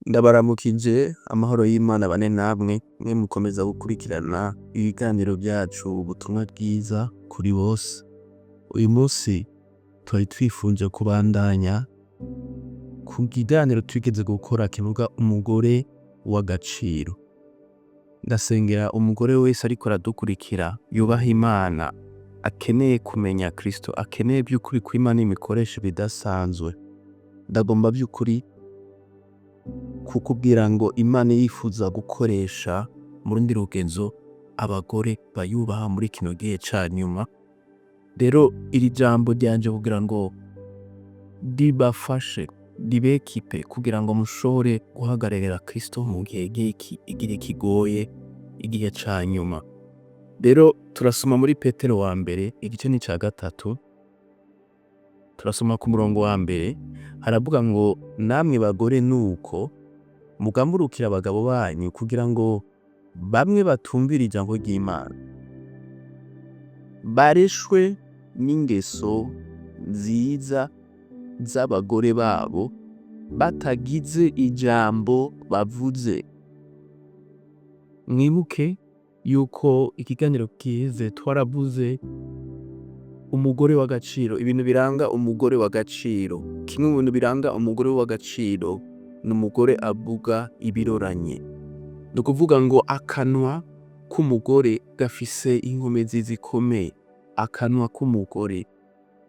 Ndabaramukije amahoro y'Imana bane namwe mwe mukomeza gukurikirana ibiganiro byacu ubutumwa bwiza kuri bose. Uyu munsi twari twifuje kubandanya ku kiganiro twigeze gukora kivuga umugore w'agaciro. Ndasengera umugore wese ariko aradukurikira yubaha Imana, akeneye kumenya kristo, akeneye by'ukuri ko Imana imikoresha bidasanzwe. Ndagomba by'ukuri kukubwira ngo Imana yifuza gukoresha mu rundi rugenzo abagore bayubaha muri kino gihe ca nyuma. Rero iri jambo ryanje kugira ngo ribafashe ribekipe kugira ngo mushobore guhagararira kristo mu gihe giki, igihe kigoye, igihe ca nyuma. Rero turasoma muri Petero wa mbere igice ni ca gatatu, turasoma ku murongo wa mbere, haravuga ngo namwe bagore nuko mugamburukira abagabo banyu kugira ngo bamwe batumvira ijambo ry'Imana, bareshwe n'ingeso nziza z'abagore babo batagize ijambo bavuze. Mwibuke yuko ikiganiro kize twaravuze umugore w'agaciro, ibintu biranga umugore w'agaciro. Kimwe mu bintu biranga umugore w'agaciro ni umugore avuga ibiroranye. Ni ukuvuga ngo akanwa k'umugore gafise inkomezi zikomeye. Akanwa k'umugore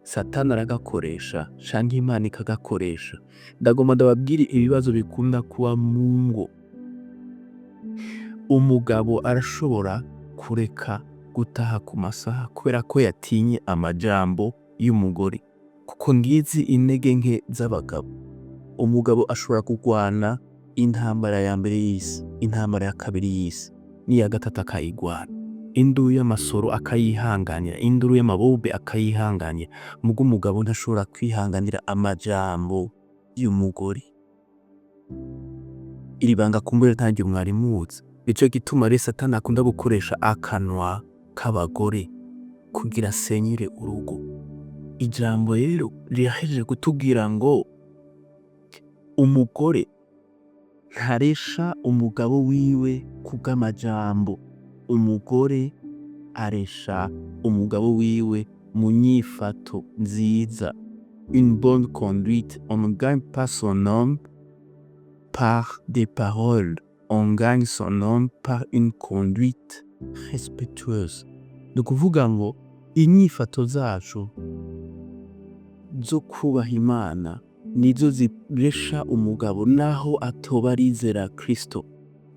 Satani aragakoresha canke Imana ikagakoresha. Ndagomba ndababwire ibibazo bikunda kuba mu ngo. Umugabo arashobora kureka gutaha ku masaha kubera ko yatinye amajambo y'umugore, kuko ngizi intege nke z'abagabo. Umugabo ashobora kurwana intambara ya mbere y'isi, intambara ya kabiri y'isi, n'iya gatatu akayigwana. Induru y'amasoro akayihanganira, induru y'amabobe akayihanganira. Muga umugabo ntashobora kwihanganira amajambo y'umugore. Iri banga kumbure ntaryo mwari muzi. Nico gituma rero Satani akunda gukoresha akanwa k'abagore kugira asenyure urugo. Ijambo rero rirahejeje kutubwira ngo umugore ntaresha umugabo wiwe kubw'amajambo. Umugore aresha umugabo wiwe mu nyifato nziza. Une bonne conduite, on ne gagne pas son homme par des paroles, on gagne son homme par une conduite respectueuse. Ni ukuvuga ngo inyifato zacu zo kubaha Imana nizo ziresha umugabo naho atoba arizera kristo,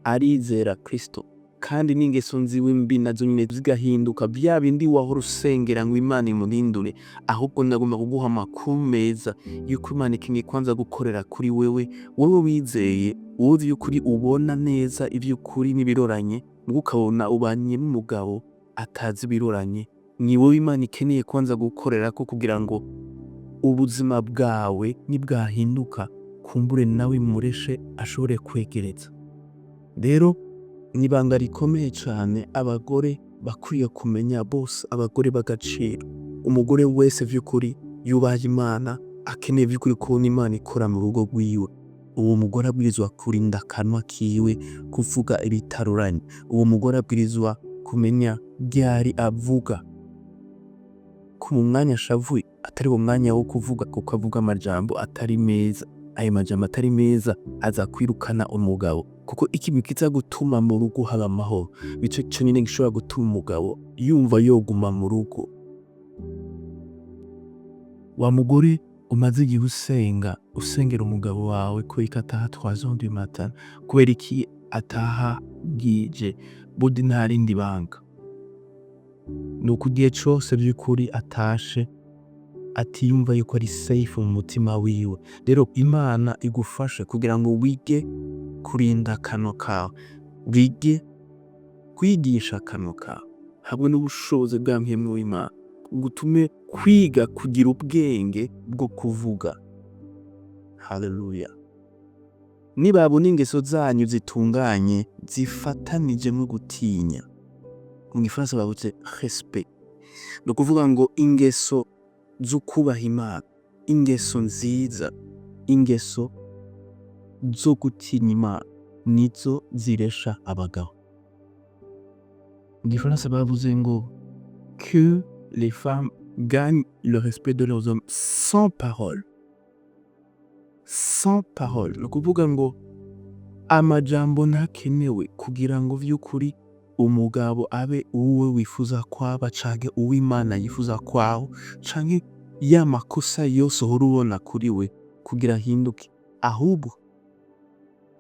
arizera kristo. Kandi n'ingeso nziwe mbi nazo nyine zigahinduka, bya bindi wahora usengera ngo Imana imuhindure. Ahubwo ndagomba kuguha amakuru meza yuko Imana ikeneye kwanza gukorera kuri wewe wizeye, wowe by'ukuri ubona neza iby'ukuri n'ibiroranye, ngo ukabona ubanye n'umugabo atazi ibiroranye. Ni wowe Imana ikeneye kwanza gukorera ko kugira ngo ubuzima bwawe nibwahinduka kumbure nawe mureshe ashobore kwegereza. Rero nibanga rikomeye cyane abagore bakwiye kumenya bose, abagore b'agaciro. Umugore wese vy'ukuri yubaha Imana akeneye vy'ukuri ko Imana ikora mu rugo rwiwe. Uwo mugore abwirizwa kurinda akanwa kiwe kuvuga ibitaroranye. Uwo mugore abwirizwa kumenya ryari avuga, ko mu mwanya ashavuye atari wo mwanya wo kuvuga, kuko avuga amajambo atari meza. Ayo majambo atari meza aza kwirukana umugabo, kuko ikintu kiza gutuma mu rugo haba amahoro, bico cyo nyine gishobora gutuma umugabo yumva yoguma mu rugo. Wa mugore umaze igihe usengera umugabo wawe ko ikataha 3 heures du matin, kubera iki ataha bwije, budi nta rindi banga. Nuko igihe cose by'ukuri atashe atiyumva yuko ari safe mu mutima wiwe. Rero Imana igufashe kugira ngo wige kurinda akanwa kawe, wige kwigisha akanwa kawe hamwe n'ubushobozi bwa mpwemu w'Imana, gutume kwiga kugira ubwenge bwo kuvuga. Haleluya. Nibabona ingeso zanyu zitunganye zifatanije mu gutinya, mu Gifaransa bavuze respect. Ni ukuvuga ngo ingeso zo kubaha Imana, ingeso nziza, ingeso zo gutinya Imana nizo ziresha abagabo. Mu gifaransa bavuze ngo que les femmes gagnent le respect de leurs hommes sans parole. Sans parole. Ni ukuvuga ngo amajambo ntakenewe kugira ngo vy'ukuri umugabo abe uwe wifuza kwaba canke uw'Imana yifuza kwaho canke ya makosa yose uhora ubona kuri we kugira ahinduke. Ahubwo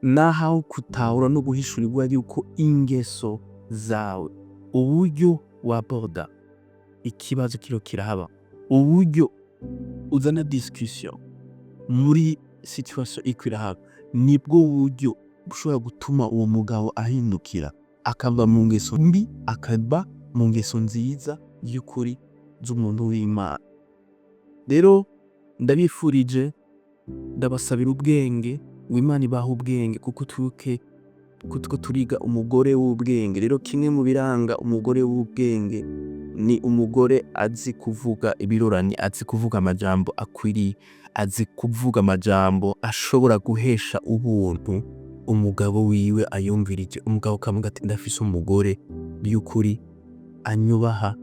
naho kutahura no guhishurirwa yuko ingeso zawe, uburyo waborda ikibazo kiro kirahaba, uburyo uzana discussion muri situation iko irahaba, nibwo buryo bushobora gutuma uwo mugabo ahindukira akava mu ngeso mbi akaba mu ngeso nziza y'ukuri z'umuntu w'Imana. Rero ndabifurije, ndabasabira ubwenge, w'Imana ibaha ubwenge kuko turiga umugore w'ubwenge. Rero kimwe mu biranga umugore w'ubwenge ni umugore azi kuvuga ibiroranye, azi kuvuga amajambo akwiriye, azi kuvuga amajambo ashobora guhesha ubuntu umugabo wiwe ayumvirije. Umugabo akavuga ati ndafise umugore by'ukuri anyubaha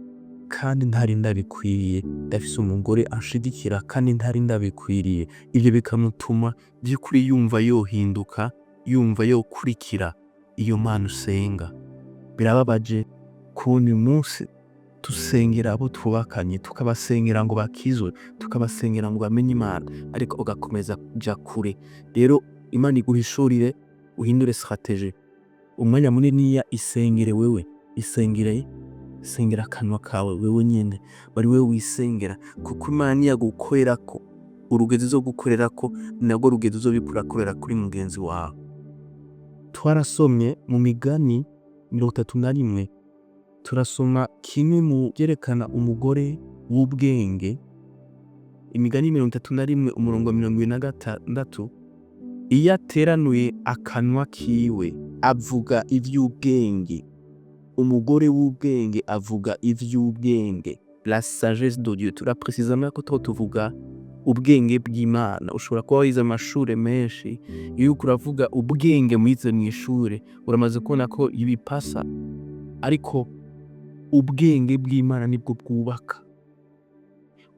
kandi ntari ndabikwiriye, ndafise umugore anshigikira kandi ntari ndabikwiriye. Ibyo bikamutuma by'ukuri yumva yohinduka, yumva yokurikira iyo Mana usenga. Birababaje kubona uyu munsi tusengera abo twubakanye, tukabasengera ngo bakizwe, tukabasengera ngo bamenye Imana, ariko ugakomeza kuja kure. Rero Imana iguhishurire, uhindure strategie. Umwanya muniniya isengere wewe, isengera akanwa kawe wewe nyene, bari wewe wisengera, kuko Imana niyagukorerako urugendo zo gukorerako nabwo rugendo zo bikurakorera kuri mugenzi wawe. Twarasomye mu Migani 31, turasoma kimwe mu byerekana umugore w'ubwenge. Imigani 31 umurongo 26, iyo ateranuye akanwa kiwe avuga ivy'ubwenge. Umugore w'ubwenge avuga ivy'ubwenge, la sagesse de Dieu. Turaprecizama ko tuvuga ubwenge bw'Imana. Ushobora kuba wize amashure menshi, iyo uravuga ubwenge mwize mw'ishure uramaze kubona ko ibipasa, ariko ubwenge bw'Imana nibwo bwubaka.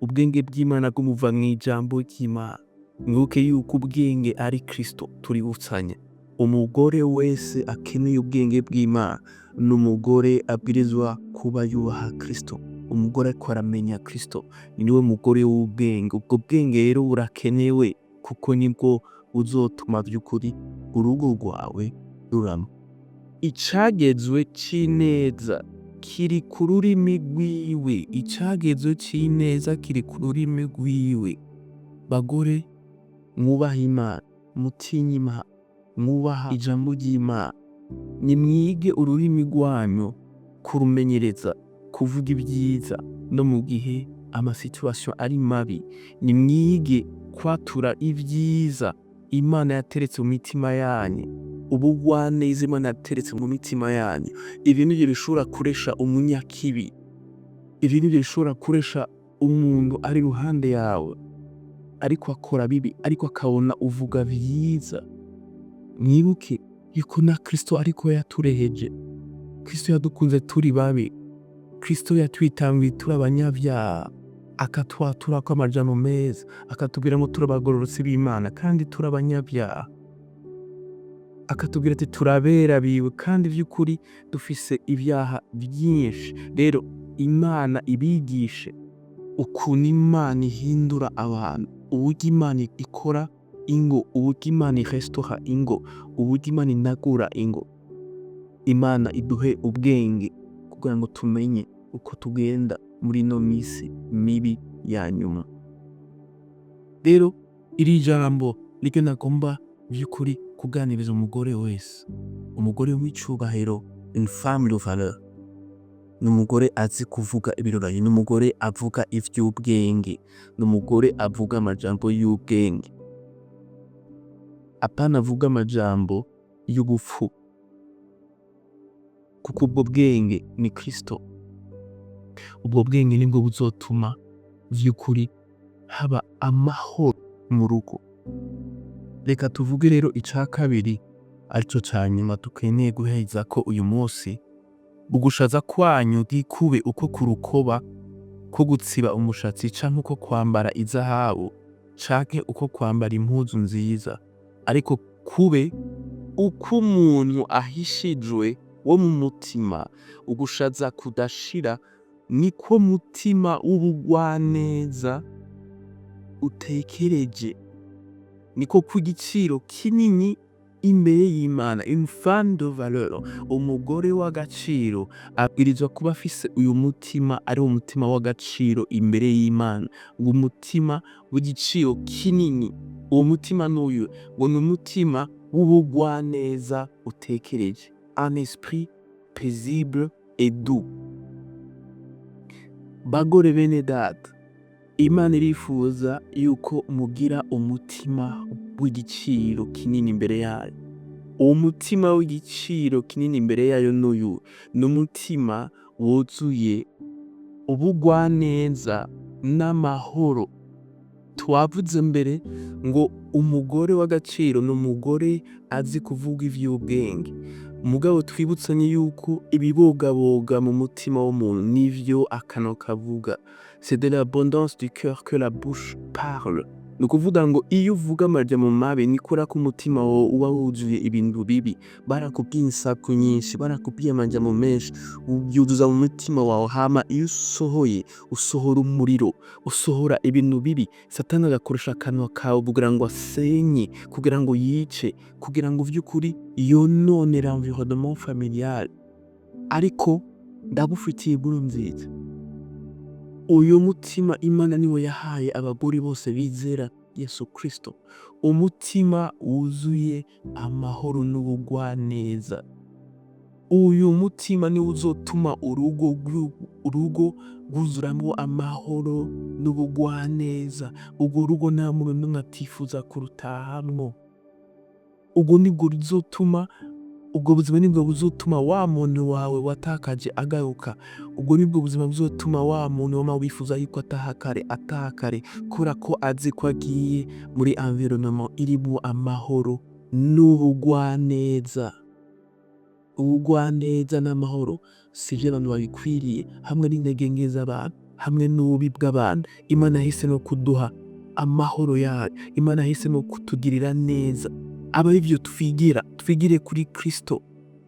Ubwenge bw'Imana bw'umuva mw'ijambo ry'Imana. Mwibuke yuko ubwenge ari kristo tuributsanye. Umugore wese akeneye ubwenge bw'Imana n'umugore abwirizwa kuba yubaha kristo. Umugore ariko aramenya kristo niwe mugore w'ubwenge. Ubwo bwenge rero burakenewe kuko nibwo uzotuma by'ukuri urugo rwawe rurama. Icagezwe c'ineza kiri ku rurimi rwiwe. Icagezwe c'ineza kiri ku rurimi rwiwe. Bagore mwubaha Imana, mutinye Imana, mwubaha ijambo ry'Imana. Nimwige ururimi rwanyu kurumenyereza, kuvuga ibyiza no mu gihe amasituation ari mabi. Nimwige kwatura ibyiza Imana yateretse mu mitima yanyu, ubugwaneza Imana yateretse mu mitima yanyu. Ibi nivyo bishobora kuresha umunyakibi, ibi nivyo bishobora kuresha umuntu ari ruhande yawe ariko akora bibi, ariko akabona uvuga byiza. Mwibuke yuko na Kristo ariko yatureheje. Kristo yadukunze turi babi, Kristo yatwitangiye turi abanyabyaha, akatwatura ko amajambo meza, akatubwira ngo turi abagororotsi b'Imana kandi turi abanyabyaha, akatubwira ati turabera biwe kandi by'ukuri dufise ibyaha byinshi. Rero Imana ibigishe ukuntu Imana ihindura abantu, uburyo Imana ikora ingo, uburyo Imana irestaura ingo, uburyo Imana inagura ingo. Imana iduhe ubwenge kugira ngo tumenye uko tugenda muri no misi mibi ya nyuma. Rero iri jambo niryo nagomba by'ukuri kuganiriza umugore wese, umugore w'icubahiro, une femme de valeur. N'umugore azi kuvuga ibiroranye, n'umugore avuga ivy'ubwenge, n'umugore avuga amajambo y'ubwenge. Apana avuga amajambo y'ubupfu, kuko ubwo bwenge ni Kristo. Ubwo bwenge nibwo buzotuma vy'ukuri haba amahoro mu rugo. Reka tuvuge rero ica kabiri arico ca nyuma dukeneye guhezako uyu munsi. Ugushaza kwanyu ntikube uko ku rukoba ko gutsiba umushatsi canke uko kwambara izahabu canke uko kwambara impuzu nziza, ariko kube uko umuntu ahishijwe wo mu mutima. Ugushaza kudashira niko mutima w'ubugwaneza utekereje, niko kw'igiciro kinini imbere y'Imana, une femme de valeur. Umugore w'agaciro abwirizwa kuba afise uyu mutima ari umutima w'agaciro imbere y'Imana, umutima w'igiciro kinini. Uwo mutima n'uyu ngo ni umutima w'ubugwaneza utekereje, un esprit paisible et doux. Bagore bene data, Imana irifuza yuko mugira umutima w'igiciro kinini imbere yayo. Uwo mutima w'igiciro kinini imbere yayo n'uyu ni umutima wuzuye ubugwaneza n'amahoro. Twavuze mbere ngo umugore w'agaciro ni umugore azi kuvuga ivy'ubwenge. Mugabo twibutsanye yuko ibibogaboga mu mutima w'umuntu nivyo akanwa kavuga. C'est de l'abondance du cœur que la bouche parle. Ni ukuvuga ngo iyo uvuga amajambo mabi ni kubera ko umutima wawe uba wuzuye ibintu bibi. Barakubwiye insaku nyinshi, barakubwiye amajambo menshi, uvyuzuza mu mutima wawe, hama iyo usohoye usohora umuriro, usohora ibintu bibi. Satani agakoresha akanwa kawe kugira ngo asenye, kugira ngo yice, kugira ngo vy'ukuri yonone l'environnement familial. Ariko ndagufitiye inkuru nziza. Uyu mutima Imana niwe yahaye abagore bose bizera Yesu Kristo, umutima wuzuye amahoro n'ubugwaneza. Uyu mutima niwo uzotuma urugo rwuzuramwo amahoro n'ubugwaneza. Urwo rugo nta muntu n'umwe atifuza kurutahamwo. Ubwo buzima nibwo buzotuma wa muntu wawe watakaje agaruka. Ubwo nibwo buzima buzotuma wa muntu wama wifuza yuko ataha kare, kubera ko azi ko agiye muri environnement irimwo amahoro n'ubugwaneza. Ubugwaneza n'amahoro sivyo abantu babikwiriye, hamwe n'intege nke z'abantu, hamwe n'ububi bw'abantu. Imana yahisemo kuduha amahoro yayo, Imana yahisemo kutugirira neza. Aba arivyo twigire kuri Kristo,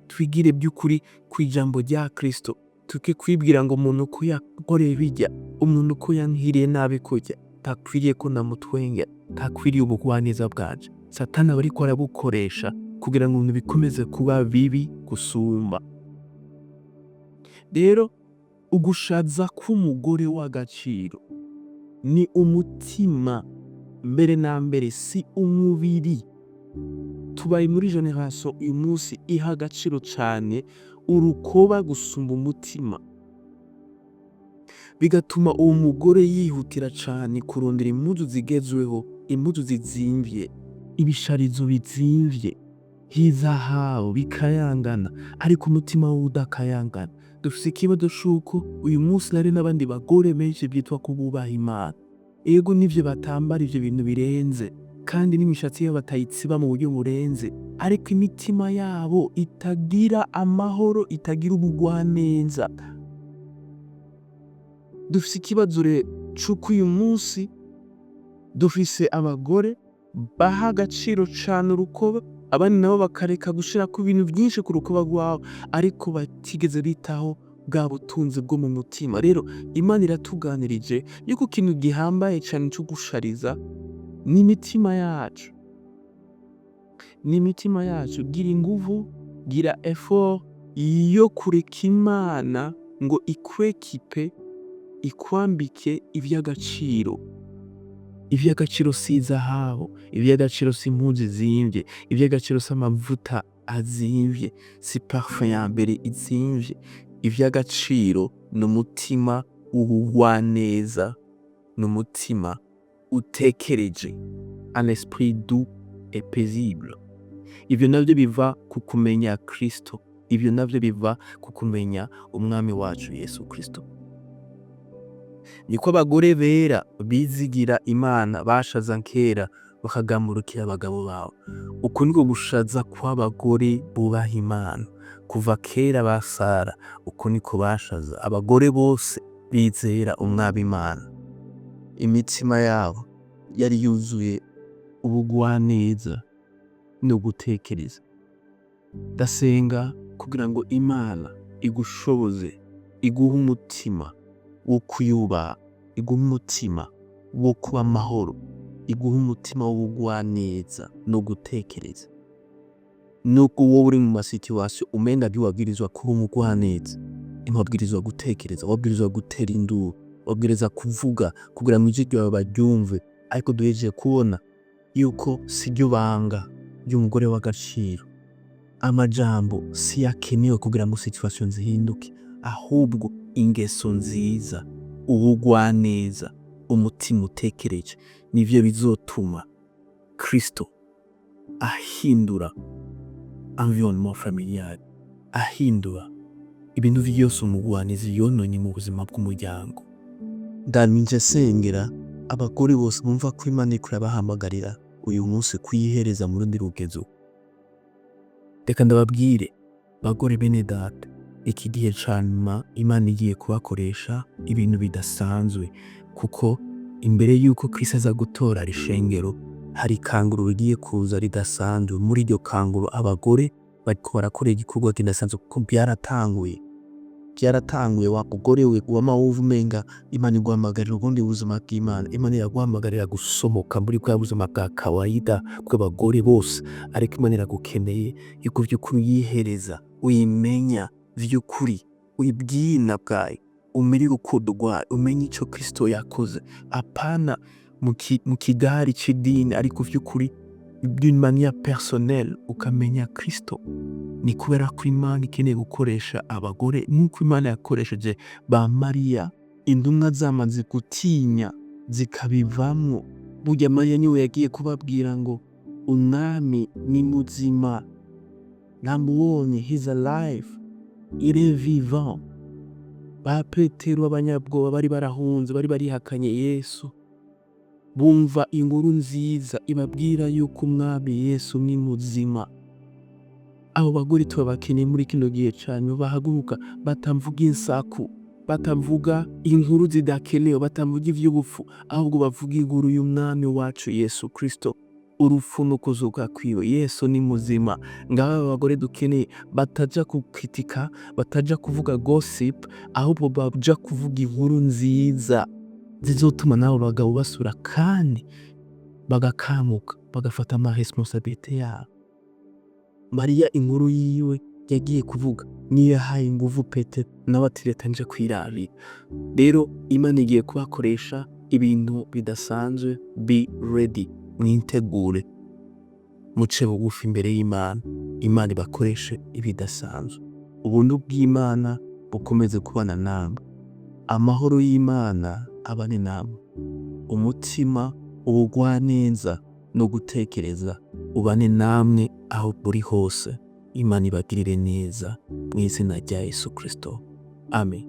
twigire by'ukuri kw'ijambo rya Kristo. Tuke kwibwira ngo umuntu uko yankoreye birya, umuntu uko yankiriye nabi kurya, ntakwiriye ko namutwenga, ntakwiriye ubugwaneza bwanje. Satani aba ariko arabukoresha kugira ngo ibintu bikomeze kuba bibi gusumba. Rero ugushaza k'umugore w'agaciro ni umutima mbere na mbere, si umubiri. Tubaye muri generation uyu munsi iha agaciro cane urukoba gusumba umutima, bigatuma uwo mugore yihutira cane kurondera impuzu zigezweho, impuzu zizimvye, ibisharizo bizimvye vy'izahabu bikayangana, ariko umutima we udakayangana. Dufise ikibazo c'uko uyu munsi hari n'abandi bagore benshi bitwa ko bubaha Imana. Ego nivyo batambara ivyo bintu birenze, kandi n'imishatsi yabo batayitsiba mu buryo burenze, ariko imitima yabo itagira amahoro, itagira ubugwaneza. Dufise ikibazo c'uko uyu munsi dufise abagore baha agaciro cane urukoba, abandi nabo bakareka gushirako ibintu vyinshi ku rukoba rwabo, ariko batigeze bitaho bwa butunzi bwo mu mutima. Rero Imana iratuganirije yuko ikintu gihambaye cane co gushariza ni imitima yacu. Gira inguvu, gira effort yo kureka Imana ngo ikwekipe, ikwambike ivy'agaciro. Ivy'agaciro si izahabu, ivy'agaciro si impuzu zimvye, ivy'agaciro si amavuta azimvye, si parfum ya mbere izimvye. Ivy'agaciro ni umutima w'ubugwaneza, ni umutima utekereje, un esprit doux et paisible. Ivyo navyo biva ku kumenya Kristo, ivyo navyo biva ku kumenya umwami wacu Yesu Kristo. Niko abagore bera bizigira Imana bashaza kera bakagamburukira abagabo bawe. Uku niko gushaza kw'abagore bubaha Imana. Kuva kera ba Sara, uku niko bashaza abagore bose bizera Umwami Imana. Imitima yabo yari yuzuye ubugwaneza no gutekereza. Ndasenga kugira ngo Imana igushoboze, iguhe umutima wo kuyubaha, iguhe umutima wo kuba amahoro, iguhe umutima w'ubugwaneza no gutekereza. Nubwo wowe uri mu masituwasiyo umenga ntiwabwirizwa kuba umugwaneza, ntiwabwirizwa gutekereza, wabwirizwa gutera induru, wabwirizwa kuvuga kugira ngo ijwi ryawe baryumve, ariko duhejeje kubona yuko siryo banga ry'umugore w'agaciro. Amajambo si yakenewe kugira ngo situwasiyo zihinduke, ahubwo ingeso nziza, ubugwaneza, umutima utekereje nivyo bizotuma Kristo ahindura environnement familial, ahindura ibintu vyose umugwanizi yononye mu buzima bw'umuryango. Ndanije sengera abagore bose bumva ko Imana iriko irabahamagarira uyu munsi kuyihereza mu rundi rugezo. Reka ndababwire bagore bene data, iki gihe ca nyuma Imana igiye kubakoresha ibintu bidasanzwe, kuko imbere yuko Kristo aza gutora ishengero hari ikanguro rigiye kuza ridasanzwe. Muri iryo kanguro abagore bariko barakora igikorwa kidasanzwe kuko byaratanguye wa mugore we wama wumva umenga Imana iguhamagarira ubundi buzima bw'Imana. Imana iraguhamagarira gusomoka muri bwa buzima bwa kawaida bw'abagore bose, ariko Imana iragukeneye yuko vy'ukuri uyihereza, uyimenya vy'ukuri, uyibwina bwayo, umenya urukundo rwayo, umenya ico Kristo yakoze, apana mu kigari c'idini, ariko vy'ukuri d'une manière personnelle ukamenya Kristo. Ni kubera ko Imana ikeneye gukoresha abagore nk'uko Imana yakoresheje ba Mariya. Intumwa zamaze gutinya zikabivamwo. Burya Mariya niwe yagiye kubabwira ngo Umwami ni muzima, namubonye, he's alive, il est vivant. Ba Petero abanyabwoba bari barahunze, bari barihakanye Yesu, bumva inkuru nziza ibabwira yuko Umwami Yesu ni muzima. Abo bagore tubakeneye muri kino gihe cyane, bahaguruka batamvuga insaku, batavuga inkuru zidakenewe, batavuga ivy'ubupfu, ahubwo bavuga inkuru y'Umwami wacu Yesu Kristo, urupfu no kuzuka kwiwe. Yesu ni muzima. Ngaba abagore dukeneye bataja kukritika, bataja kuvuga gossip, ahubwo baja kuvuga inkuru nziza zizotuma nabo bagabo basura kandi bagakamuka, bagafata ama responsabilité yabo. Mariya inkuru yiwe yagiye kuvuga niyo yahaye inguvu Petero nawe ati reta nje kwirabira. Rero Imana igiye kubakoresha ibintu bidasanzwe. Be ready, mwitegure, muce bugufi imbere y'Imana, Imana ibakoreshe ibidasanzwe. Ubuntu bw'Imana bukomeze kubana namwe, amahoro y'Imana abane namwe, umutima ubugwaneza no gutekereza ubane namwe aho buri hose. Imana ibagirire neza mu izina rya Yesu Kristo. Amen.